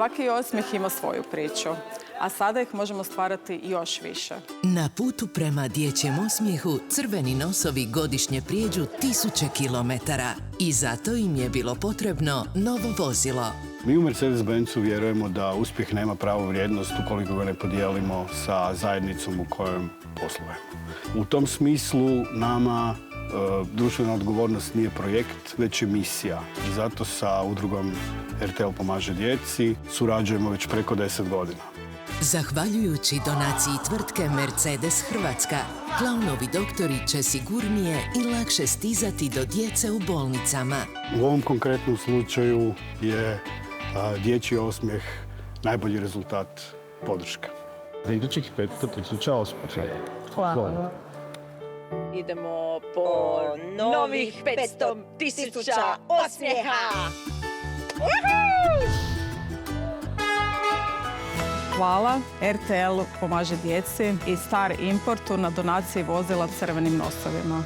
Svaki osmijeh ima svoju priču, a sada ih možemo stvarati još više. Na putu prema dječjem osmijehu crveni nosovi godišnje prijeđu 1000 kilometara i zato im je bilo potrebno novo vozilo. Mi u Mercedes-Benzu vjerujemo da uspjeh nema pravu vrijednost ukoliko ga ne podijelimo sa zajednicom u kojoj poslujemo. U tom smislu nama društvena odgovornost nije projekt, već je misija. I zato sa udrugom RTL pomaže djeci surađujemo već preko 10 godina. Zahvaljujući donaciji tvrtke Mercedes Hrvatska, klaunovi doktori će sigurnije i lakše stizati do djece u bolnicama. U ovom konkretnom slučaju je dječji osmijeh najbolji rezultat podrške. Za idućih 500.000 osmijeha. Hvala. Idemo po novih 500.000 osmijeha! Hvala RTL pomaže djeci i Star Importu na donaciji vozila crvenim nosovima.